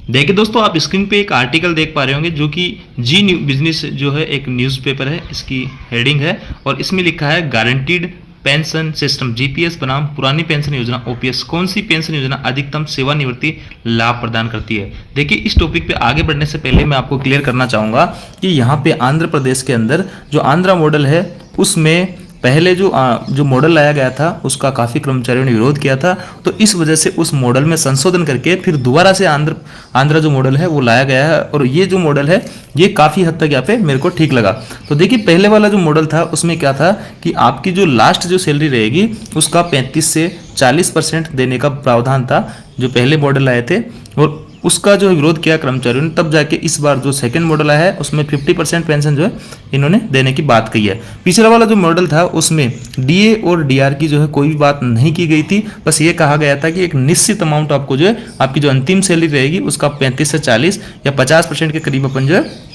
देखिए दोस्तों, आप स्क्रीन पे एक आर्टिकल देख पा रहे होंगे जो कि जी न्यू बिजनेस जो है एक न्यूज़पेपर है, इसकी हेडिंग है और इसमें लिखा है गारंटीड पेंशन सिस्टम जीपीएस बनाम पुरानी पेंशन योजना ओपीएस, कौन सी पेंशन योजना अधिकतम सेवानिवृत्ति लाभ प्रदान करती है। देखिए, इस टॉपिक पे आगे बढ़ने से पहले मैं आपको क्लियर करना चाहूँगा कि यहाँ पे आंध्र प्रदेश के अंदर जो आंध्रा मॉडल है उसमें पहले जो मॉडल लाया गया था उसका काफ़ी कर्मचारियों ने विरोध किया था, तो इस वजह से उस मॉडल में संशोधन करके फिर दोबारा से आंध्रा जो मॉडल है वो लाया गया है और ये जो मॉडल है ये काफ़ी हद तक यहाँ पे मेरे को ठीक लगा। तो देखिए, पहले वाला जो मॉडल था उसमें क्या था कि आपकी जो लास्ट जो सैलरी रहेगी उसका 35 से 40% देने का प्रावधान था जो पहले मॉडल लाए थे, और उसका जो विरोध किया कर्मचारियों ने, तब जाके इस बार जो सेकंड मॉडल आया है उसमें 50% पेंशन जो है इन्होंने देने की बात कही है। पिछला वाला जो मॉडल था उसमें डीए और डीआर की जो है कोई भी बात नहीं की गई थी, बस ये कहा गया था कि एक निश्चित अमाउंट आपको जो है आपकी जो अंतिम सैलरी रहेगी उसका 35 से 40 या 50% के करीब अपन जो है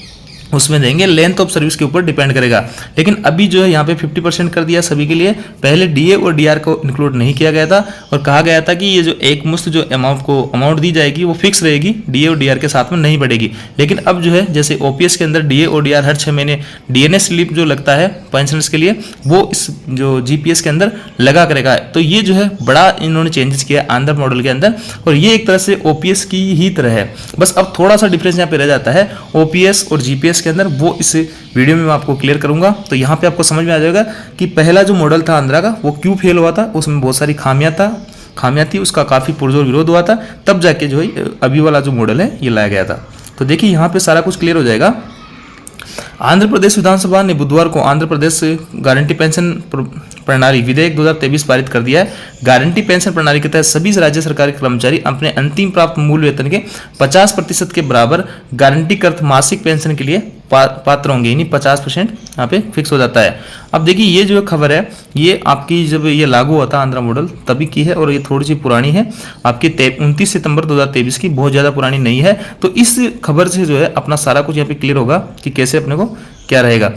उसमें देंगे, लेंथ ऑफ सर्विस के ऊपर डिपेंड करेगा। लेकिन अभी जो है यहाँ पे 50% कर दिया सभी के लिए, पहले डीए और डीआर को इंक्लूड नहीं किया गया था और कहा गया था कि ये जो एक मुश्त जो अमाउंट दी जाएगी वो फिक्स रहेगी, डीए और डीआर के साथ में नहीं बढ़ेगी। लेकिन अब जो है जैसे ओपीएस के अंदर डीए और डीआर हर 6 महीने डीएनए स्लिप जो लगता है पेंशनर्स के लिए वो इस जो जीपीएस के अंदर लगा करेगा, तो ये जो है बड़ा इन्होंने चेंजेस किया आंध्र मॉडल के अंदर और ये एक तरह से ओपीएस की ही तरह है। बस अब थोड़ा सा डिफरेंस यहाँ पे रह जाता है ओपीएस और जीपीएस के अंदर, वो इस वीडियो में मैं आपको क्लियर करूंगा। तो यहाँ पे आपको समझ में आ जाएगा कि पहला जो मॉडल था आंध्रा का वो क्यों फेल हुआ था, उसमें बहुत सारी खामियां थी, उसका काफी पुरजोर विरोध हुआ था, तब जाके जो है अभी वाला जो मॉडल है ये लाया गया था। तो देखिए यहाँ पे सारा कुछ क्लियर हो जाएगा। आंध्र प्रदेश विधानसभा ने बुधवार को आंध्र प्रदेश गारंटी पेंशन प्रणाली विधेयक 2023 पारित कर दिया है। गारंटी पेंशन प्रणाली के तहत सभी राज्य सरकारी कर्मचारी अपने अंतिम प्राप्त मूल वेतन के 50% के बराबर गारंटीकृत मासिक पेंशन के लिए पात्र होंगे, यानी 50% यहाँ पे फिक्स हो जाता है। अब देखिए, ये जो खबर है ये आपकी जब ये लागू हुआ था आंध्रा मॉडल तभी की है और ये थोड़ी सी पुरानी है, आपकी 29 सितंबर 2023 की, बहुत ज़्यादा पुरानी नहीं है। तो इस खबर से जो है अपना सारा कुछ यहाँ पे क्लियर होगा कि कैसे अपने को क्या रहेगा।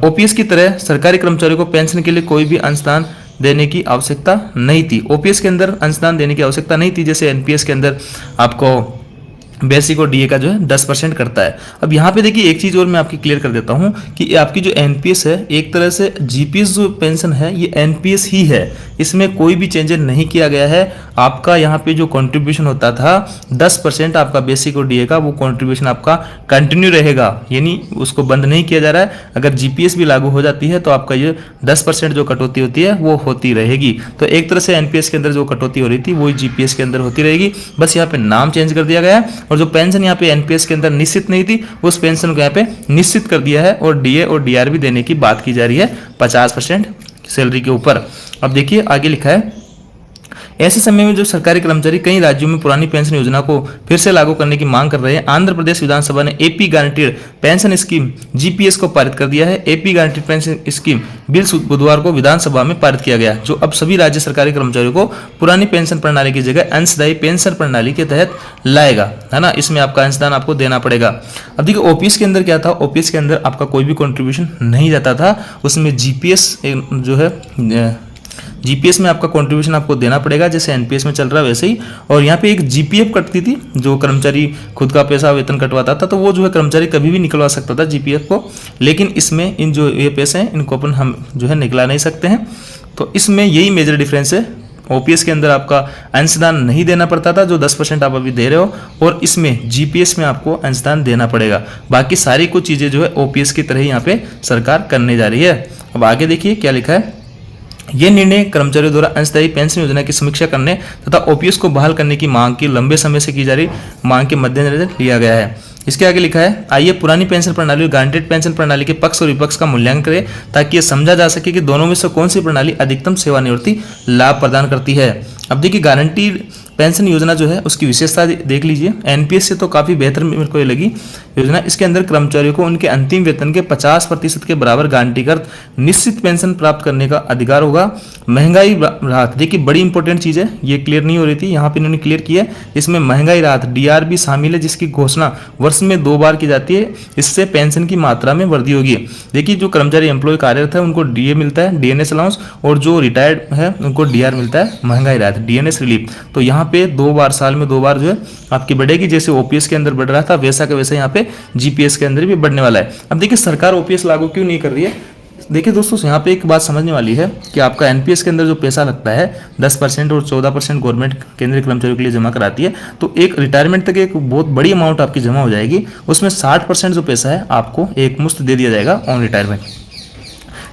ओपीएस की तरह सरकारी कर्मचारियों को पेंशन के लिए कोई भी अंशदान देने की आवश्यकता नहीं थी। ओपीएस के अंदर अंशदान देने की आवश्यकता नहीं थी, जैसे एनपीएस के अंदर आपको बेसिक और डीए का जो है 10% करता है। अब यहाँ पे देखिए एक चीज़ और मैं आपकी क्लियर कर देता हूँ कि आपकी जो एनपीएस है एक तरह से जीपीएस जो पेंशन है ये एनपीएस ही है, इसमें कोई भी चेंजेस नहीं किया गया है। आपका यहाँ पे जो कंट्रीब्यूशन होता था 10% आपका बेसिक और डीए का, वो कंट्रीब्यूशन आपका कंटिन्यू रहेगा, यानी उसको बंद नहीं किया जा रहा है। अगर जीपीएस भी लागू हो जाती है तो आपका ये 10% जो कटौती होती है वो होती रहेगी। तो एक तरह से एनपीएस के अंदर जो कटौती हो रही थी वही जीपीएस के अंदर होती रहेगी, बस यहाँ पे नाम चेंज कर दिया गया है। और जो पेंशन यहाँ पे एनपीएस के अंदर निश्चित नहीं थी उस पेंशन को यहाँ पे निश्चित कर दिया है और डीए और डीआर भी देने की बात की जा रही है 50% सैलरी के ऊपर। अब देखिए आगे लिखा है, ऐसे समय में जो सरकारी कर्मचारी कई राज्यों में पुरानी पेंशन योजना को फिर से लागू करने की मांग कर रहे हैं, आंध्र प्रदेश विधानसभा ने AP guaranteed pension scheme GPS को पारित कर दिया है। AP guaranteed pension scheme bill बुधवार को विधानसभा में पारित किया गया, जो अब सभी राज्य सरकारी कर्मचारियों को पुरानी पेंशन प्रणाली की जगह अंशदायी पेंशन प्रणाली के तहत लाएगा, है ना। इसमें आपका अंशदान आपको देना पड़ेगा। अब देखिए ओपीएस के अंदर क्या था, ओपीएस के अंदर आपका कोई भी कंट्रीब्यूशन नहीं जाता था, उसमें जीपीएस जो है जीपीएस में आपका कंट्रीब्यूशन आपको देना पड़ेगा, जैसे एनपीएस में चल रहा है वैसे ही। और यहाँ पे एक जीपीएफ कटती थी, जो कर्मचारी खुद का पैसा वेतन कटवाता था, तो वो जो है कर्मचारी कभी भी निकलवा सकता था जीपीएफ को, लेकिन इसमें इन जो ये पैसे हैं इनको अपन हम जो है निकला नहीं सकते हैं। तो इसमें यही मेजर डिफरेंस है। ओपीएस के अंदर आपका अंशदान नहीं देना पड़ता था, जो 10% आप अभी दे रहे हो, और इसमें जीपीएस में आपको अंशदान देना पड़ेगा। बाकी सारी कुछ चीज़ें जो है ओपीएस की तरह ही यहाँ पे सरकार करने जा रही है। अब आगे देखिए क्या लिखा है, यह निर्णय कर्मचारियों द्वारा अंशदायी पेंशन योजना की समीक्षा करने तथा ओपीएस को बहाल करने की मांग की लंबे समय से की जा रही मांग के मद्देनजर लिया गया है। इसके आगे लिखा है, आइए पुरानी पेंशन प्रणाली और गारंटेड पेंशन प्रणाली के पक्ष और विपक्ष का मूल्यांकन करें ताकि यह समझा जा सके कि दोनों में से कौन सी प्रणाली अधिकतम सेवानिवृत्ति लाभ प्रदान करती है। अब देखिए गारंटीड पेंशन योजना जो है उसकी विशेषता देख लीजिए, एनपीएस से तो काफ़ी बेहतर मेरे को ये लगी योजना। इसके अंदर कर्मचारियों को उनके अंतिम वेतन के 50% के बराबर गारंटीकृत निश्चित पेंशन प्राप्त करने का अधिकार होगा। महंगाई राहत, देखिए बड़ी इंपॉर्टेंट चीज़ है, ये क्लियर नहीं हो रही थी, यहाँ पे इन्होंने क्लियर किया है। इसमें महंगाई राहत डीआर भी शामिल है, जिसकी घोषणा वर्ष में 2 बार की जाती है। इससे पेंशन की मात्रा में वृद्धि होगी। देखिए जो कर्मचारी एम्प्लॉय कार्यरत है उनको डीए मिलता है, डीएनएस अलाउंस, और जो रिटायर्ड है उनको डीआर मिलता है, महंगाई राहत। था, डीएनएस रिलीफ। तो यहाँ पे 2 बार, साल में 2 बार जो है आपकी बढ़ेगी, जैसे ओपीएस के अंदर बढ़ रहा था वैसा का वैसा यहाँ पे जीपीएस के अंदर भी बढ़ने वाला है। अब देखिए सरकार ओपीएस लागू क्यों नहीं कर रही है। देखिए दोस्तों, यहाँ पे एक बात समझने वाली है कि आपका एनपीएस के अंदर जो पैसा लगता है 10% और 14% गवर्नमेंट केंद्रीय कर्मचारियों के लिए जमा कराती है, तो एक रिटायरमेंट तक एक बहुत बड़ी अमाउंट आपकी जमा हो जाएगी। उसमें 60% जो पैसा है आपको एक मुश्त दे दिया जाएगा ऑन रिटायरमेंट।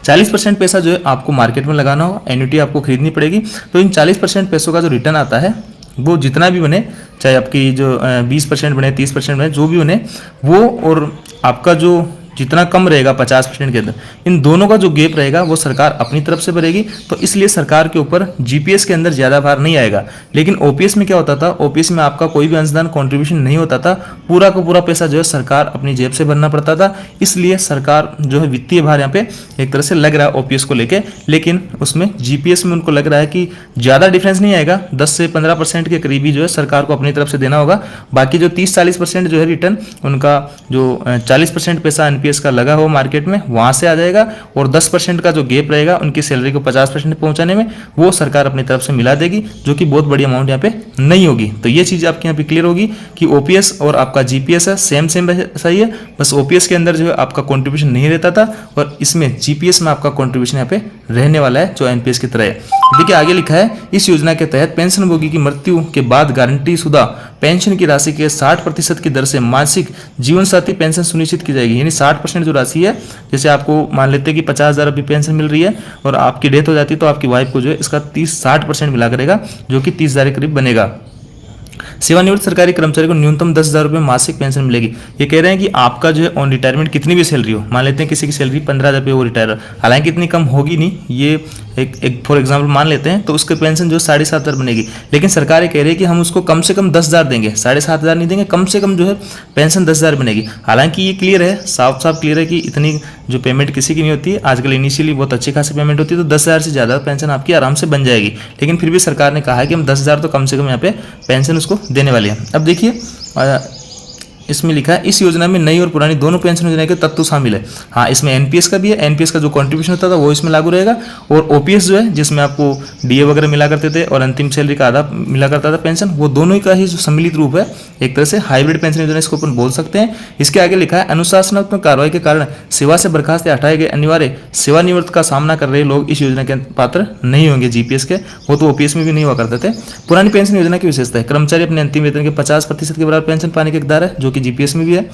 40% पैसा जो है आपको मार्केट में लगाना होगा, एन्युटी आपको खरीदनी पड़ेगी। तो इन 40% पैसों का जो रिटर्न आता है वो जितना भी बने, चाहे आपकी जो 20% बने, 30% बने, जो भी बने वो, और आपका जो जितना कम रहेगा 50% के अंदर, इन दोनों का जो गैप रहेगा वो सरकार अपनी तरफ से भरेगी। तो इसलिए सरकार के ऊपर जीपीएस के अंदर ज़्यादा भार नहीं आएगा। लेकिन ओपीएस में क्या होता था, ओपीएस में आपका कोई भी अंशदान कॉन्ट्रीब्यूशन नहीं होता था, पूरा का पूरा पैसा जो है सरकार अपनी जेब से भरना पड़ता था। इसलिए सरकार जो है वित्तीय भार यहाँ पे एक तरह से लग रहा है ओपीएस को लेके। लेकिन उसमें जीपीएस में उनको लग रहा है कि ज़्यादा डिफरेंस नहीं आएगा, 10 से 15% के करीबी जो है सरकार को अपनी तरफ से देना होगा। बाकी जो 30-40% जो है रिटर्न, उनका जो 40% पैसा एनपीएस का लगा हो मार्केट में वहां से आ जाएगा, और 10% का जो गैप रहेगा उनकी सैलरी को 50% पहुंचाने में, वो सरकार अपनी तरफ से मिला देगी, जो कि बहुत बड़ी अमाउंट यहाँ पे नहीं होगी। तो ये चीज आपके यहाँ पे क्लियर होगी कि ओपीएस और आपका जीपीएस है सेम सही है, बस ओपीएस के अंदर जो है आपका कॉन्ट्रीब्यूशन नहीं रहता था, और इसमें जीपीएस में आपका कॉन्ट्रीब्यूशन यहाँ पे रहने वाला है जो एनपीएस की तरह है। देखिए आगे लिखा है, इस योजना के तहत पेंशनभोगी की मृत्यु के बाद गारंटी शुदा पेंशन की राशि के 60% की दर से मासिक जीवन साथी पेंशन सुनिश्चित की जाएगी। यानी 60% जो राशि है, जैसे आपको मान लेते हैं कि 50,000 अभी पेंशन मिल रही है और आपकी डेथ हो जाती है, तो आपकी वाइफ को जो है इसका 60% मिला करेगा, जो कि 30,000 के करीब बनेगा। सेवानिवृत्त सरकारी कर्मचारी को न्यूनतम 10,000 रुपये मासिक पेंशन मिलेगी। ये कह रहे हैं कि आपका जो है ऑन रिटायरमेंट कितनी भी सैलरी हो, मान लेते हैं किसी की सैलरी 15,000 रुपये, वो रिटायर, हालांकि इतनी कम होगी नहीं, ये एक फॉर एग्जाम्पल मान लेते हैं, तो उसके पेंशन जो 7,500 बनेगी। लेकिन सरकार ये कह रही है कि हम उसको कम से कम 10,000 देंगे, 7,500 नहीं देंगे, कम से कम जो है पेंशन 10,000 बनेगी। हालांकि ये क्लियर है, साफ साफ क्लियर है कि इतनी जो पेमेंट किसी की नहीं होती है आजकल, इनिशियली बहुत अच्छी खासी पेमेंट होती है, तो 10,000 से ज़्यादा पेंशन आपकी आराम से बन जाएगी। लेकिन फिर भी सरकार ने कहा है कि हम 10,000 तो कम से कम यहाँ पे पेंशन उसको देने वाले हैं। अब देखिए इसमें लिखा है, इस योजना में नई और पुरानी दोनों पेंशन योजना के तत्व शामिल है। हाँ, इसमें एनपीएस का भी है, एनपीएस का जो कंट्रीब्यूशन होता था वो इसमें लागू रहेगा, और ओपीएस जो है जिसमें आपको डीए वगैरह मिला करते थे और अंतिम सैलरी का आधा मिला करता था पेंशन, वो दोनों का ही जो सम्मिलित रूप है, एक तरह से हाइब्रिड पेंशन योजना इसको अपन बोल सकते हैं। इसके आगे लिखा है, अनुशासनात्मक कार्रवाई के कारण सेवा से बर्खास्त या हटाए गए अनिवार्य सेवानिवृत्त का सामना कर रहे लोग इस योजना के पात्र नहीं होंगे जीपीएस के, वो तो ओपीएस में भी नहीं हुआ करते थे। पुरानी पेंशन योजना की विशेषता है, कर्मचारी अपने अंतिम वेतन के 50% के बराबर पेंशन पाने के हकदार है, जो कि जीपीएस में भी है।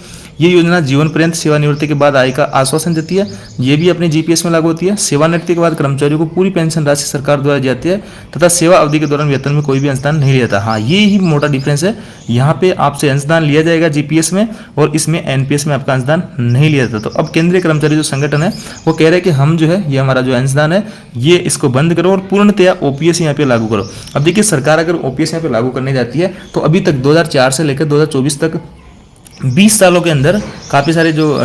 ये योजना जीवन पर्यंत सेवानिवृत्ति के बाद आय का आश्वासन देती है, ये भी अपने जीपीएस में लागू होती है। सेवानिवृत्ति के बाद कर्मचारियों को पूरी पेंशन राशि सरकार द्वारा दी जाती है, तथा सेवा अवधि के दौरान वेतन में कोई भी अंशदान नहीं लिया जाता। हाँ, ये ही मोटा डिफरेंस है, यहाँ पे आपसे अंशदान लिया जाएगा जीपीएस में, और इसमें एनपीएस में आपका अंशदान नहीं लिया जाता। तो अब केंद्रीय कर्मचारी जो संगठन है वो कह रहे हैं कि हम जो है ये हमारा जो अंशदान है ये इसको बंद करो और पूर्णतया ओपीएस यहाँ पे लागू करो। अब देखिए सरकार अगर ओपीएस यहाँ पे लागू करने जाती है तो अभी तक 2004 से लेकर 2024 तक 20 सालों के अंदर काफ़ी सारे जो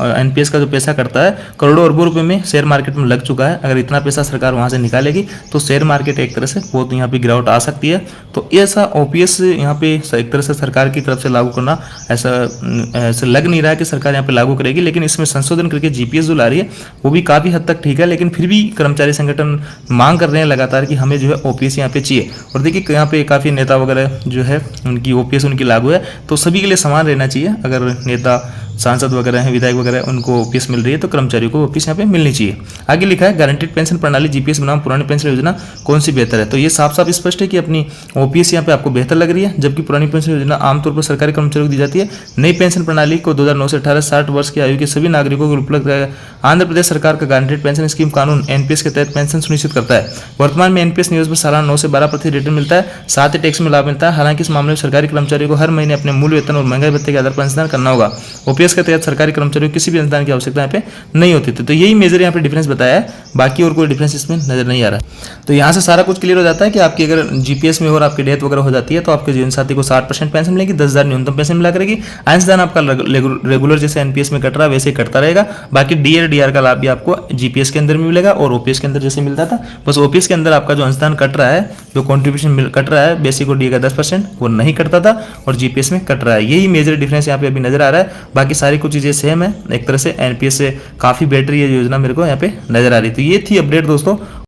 एनपीएस का जो पैसा करता है करोड़ों अरबों रुपए में शेयर मार्केट में लग चुका है। अगर इतना पैसा सरकार वहां से निकालेगी तो शेयर मार्केट एक तरह से बहुत यहाँ पे गिरावट आ सकती है। तो ऐसा ओपीएस यहाँ पे एक तरह से सरकार की तरफ से लागू करना ऐसा लग नहीं रहा है कि सरकार यहाँ पे लागू करेगी, लेकिन इसमें संशोधन करके जीपीएस जो ला रही है वो भी काफ़ी हद तक ठीक है। लेकिन फिर भी कर्मचारी संगठन मांग कर रहे हैं लगातार कि हमें जो है ओपीएस यहाँ पे चाहिए। और देखिए यहाँ पे काफ़ी नेता वगैरह जो है उनकी ओपीएस उनकी लागू है, तो सभी के लिए समान रहना चाहिए। अगर नेता सांसद वगैरह हैं, विधायक वगैरह, उनको ओपीएस मिल रही है तो कर्मचारियों को ओपीएस यहाँ पे मिलनी चाहिए। आगे लिखा है, गारंटीड पेंशन प्रणाली जीपीएस बनाम पुरानी पेंशन योजना कौन सी बेहतर है। तो ये साफ साफ स्पष्ट है कि अपनी ओपीएस यहाँ पे आपको बेहतर लग रही है, जबकि पुरानी पेंशन योजना आमतौर पर सरकारी कर्मचारियों को दी जाती है। नई पेंशन प्रणाली को 2009 से 18 60 वर्ष की आयु के सभी नागरिकों को उपलब्ध कराया। आंध्र प्रदेश सरकार का गारंटीड पेंशन स्कीम कानून एनपीएस के तहत पेंशन सुनिश्चित करता है। वर्तमान में एनपीएस निवेश पर सालाना 9 से 12% रिटर्न मिलता है, साथ ही टैक्स में लाभ मिलता है। हालांकि इस मामले में सरकारी कर्मचारियों को हर महीने अपने मूल वेतन और महंगाई भत्ते के आधार पर अंशदान करना होगा। ओपीएस के तहत सरकारी कर्मचारियों को किसी भी अंशदान की आवश्यकता यहाँ पे नहीं होती थी। तो यही मेजर यहाँ पे डिफरेंस बताया है, बाकी और कोई डिफरेंस इसमें नजर नहीं आ रहा है। तो यहाँ से सारा कुछ क्लियर हो जाता है कि आपकी अगर जीपीएस में और आपकी डेथ वगैरह हो जाती है तो आपके जीवन साथी को 60% पेंशन मिलेगी, 10,000 न्यूनतम पेंशन मिला करेगी। अंशदान आपका रेगुलर जैसे एनपीएस में कट रहा है वैसे ही कटता रहेगा। बाकी डीआर का लाभ भी आपको जीपीएस के अंदर भी मिलेगा और ओपीएस के अंदर जैसे मिलता था। बस ओपीएस के अंदर आपका जो अंशदान कट रहा है, जो कॉन्ट्रीब्यूशन कट रहा है बेसिक और डी का 10%, वो नहीं कटता था और जीपीएस में कट रहा है। यही मेजर डिफरेंस यहाँ पे अभी नजर आ रहा है। बाकी सारी कुछ चीजें सेम है, एक तरह से एनपीएस से काफी बेटर ये योजना मेरे को यहाँ पे नजर आ रही थी। ये थी अपडेट दोस्तों।